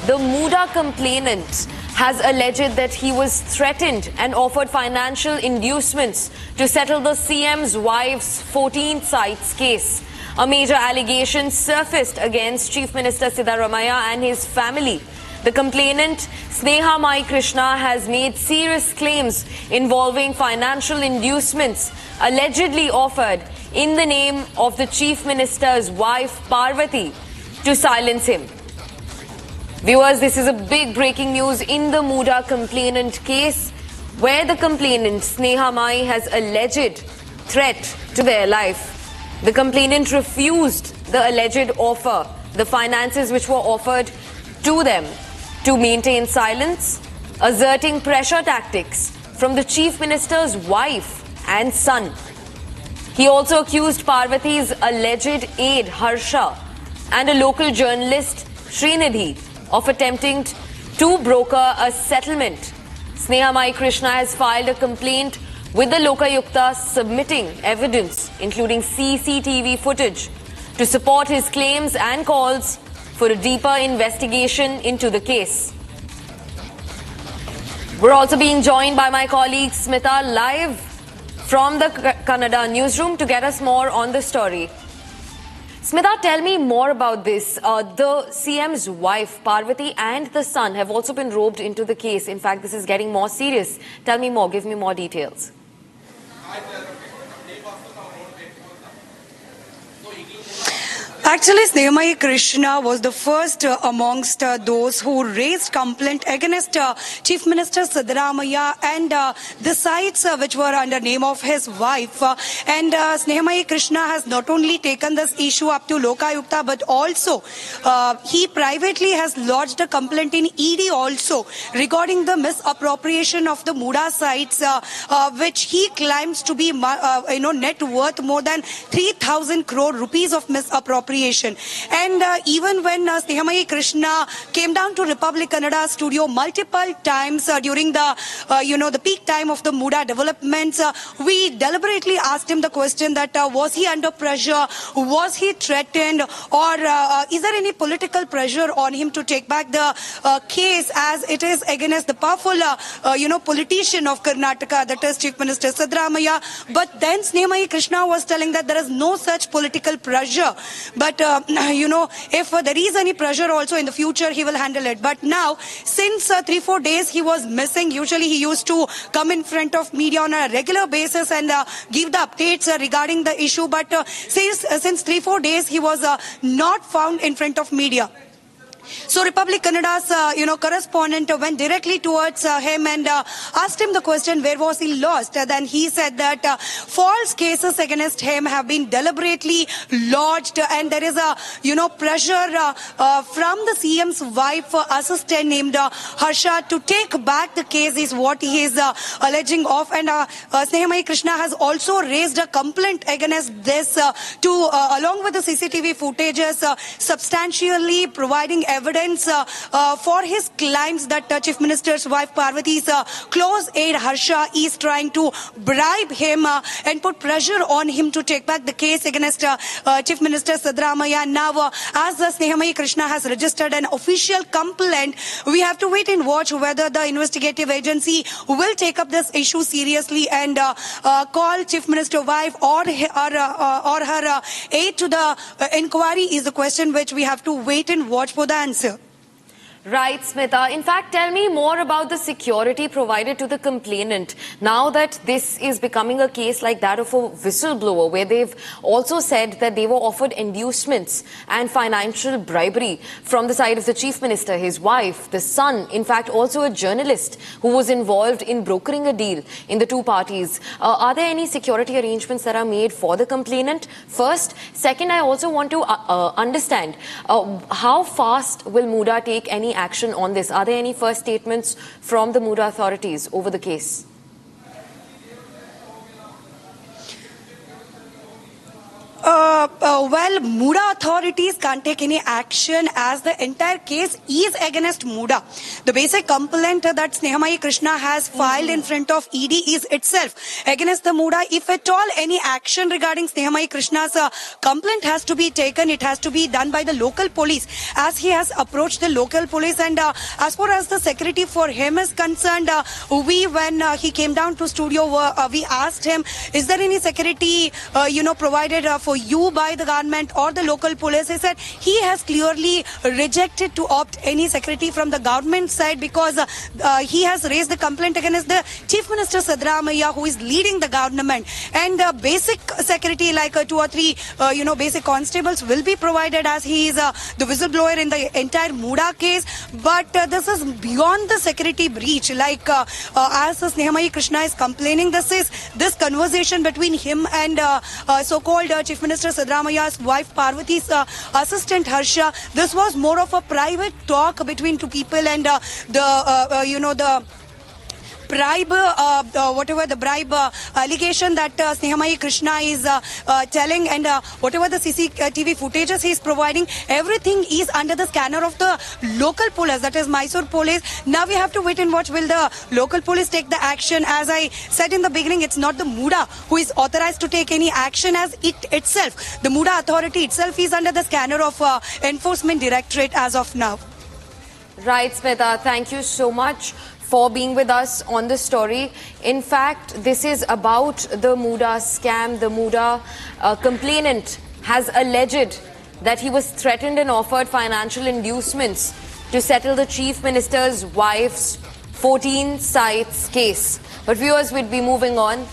the Muda complainant has alleged that he was threatened and offered financial inducements to settle the CM's wife's 14 sites case. A major allegation surfaced against Chief Minister Siddaramaiah and his family. The complainant, Sneha Mai Krishna, has made serious claims involving financial inducements allegedly offered in the name of the Chief Minister's wife, Parvati, to silence him. Viewers, this is a big breaking news in the Muda complainant case, where the complainant, Sneha Mai, has alleged threat to their life. The complainant refused the alleged offer, the finances which were offered to them, to maintain silence, asserting pressure tactics from the Chief Minister's wife and son. He also accused Parvati's alleged aide, Harsha, and a local journalist, Srinidhi, of attempting to broker a settlement. Sneha Mai Krishna has filed a complaint with the Lokayukta, submitting evidence, including CCTV footage, to support his claims and calls for a deeper investigation into the case. We're also being joined by my colleague Smita live from the Kannada newsroom to get us more on the story. Smita, tell me more about this. The CM's wife, Parvati, and the son have also been roped into the case. In fact, this is getting more serious. Tell me more. Give me more details. Actually, Sneha Mai Krishna was the first amongst those who raised complaint against Chief Minister Siddaramaiah and the sites which were under name of his wife. And Sneha Mai Krishna has not only taken this issue up to Lokayukta, but also he privately has lodged a complaint in ED also regarding the misappropriation of the Muda sites, which he claims to be net worth more than 3,000 crore rupees of misappropriation. And even when Sneha Mai Krishna came down to Republic Kannada studio multiple times during the peak time of the Muda developments, we deliberately asked him the question that was he under pressure, was he threatened, or is there any political pressure on him to take back the case, as it is against the powerful politician of Karnataka, that is Chief Minister Siddaramaiah. But then Sneha Mai Krishna was telling that there is no such political pressure. But, if there is any pressure also in the future, he will handle it. But now, since 3-4 days he was missing, usually he used to come in front of media on a regular basis and give the updates regarding the issue. But since 3-4 days he was not found in front of media. So Republic Kannada's, correspondent went directly towards him and asked him the question, where was he lost? Then he said that false cases against him have been deliberately lodged, and there is a, pressure from the CM's wife assistant named Harsha to take back the case is what he is alleging of. And Sneha Mai Krishna has also raised a complaint against this along with the CCTV footages, substantially providing evidence for his claims that Chief Minister's wife Parvati's close aide Harsha is trying to bribe him and put pressure on him to take back the case against Chief Minister Siddaramaiah. Now, as Sneha Mai Krishna has registered an official complaint, we have to wait and watch whether the investigative agency will take up this issue seriously and call Chief Minister wife or her aide to the inquiry is the question which we have to wait and watch for the answer. Right, Smita. In fact, tell me more about the security provided to the complainant. Now that this is becoming a case like that of a whistleblower, where they've also said that they were offered inducements and financial bribery from the side of the Chief Minister, his wife, the son, in fact, also a journalist who was involved in brokering a deal in the two parties. Are there any security arrangements that are made for the complainant? First. Second, I also want to understand how fast will Muda take any action on this? Are there any first statements from the Muda authorities over the case? Well, Muda authorities can't take any action as the entire case is against Muda. The basic complaint that Snehamai Krishna has filed in front of ED is itself against the Muda. If at all any action regarding Snehamai Krishna's complaint has to be taken, it has to be done by the local police, as he has approached the local police. And as far as the security for him is concerned, when he came down to studio, we asked him, is there any security provided for you by the government or the local police? He said he has clearly rejected to opt any security from the government side, because he has raised the complaint against the Chief Minister Siddaramaiah, who is leading the government. And basic security like 2 or 3 basic constables will be provided, as he is the whistleblower in the entire Muda case. But this is beyond the security breach. Like as Snehamai Krishna is complaining, this conversation between him and so-called Chief Minister Siddaramaiah's wife Parvati's assistant Harsha. This was more of a private talk between two people, and the bribe, whatever the bribe allegation that Snehamai Krishna is telling, and whatever the CCTV footages he is providing, everything is under the scanner of the local police, that is Mysore police. Now we have to wait and watch, will the local police take the action? As I said in the beginning, it's not the Muda who is authorized to take any action, as it itself, the Muda authority itself, is under the scanner of Enforcement Directorate as of now. Right, Smita, thank you so much for being with us on this story. In fact, this is about the Muda scam. The Muda complainant has alleged that he was threatened and offered financial inducements to settle the Chief Minister's wife's 14 sites case. But viewers, we'd be moving on.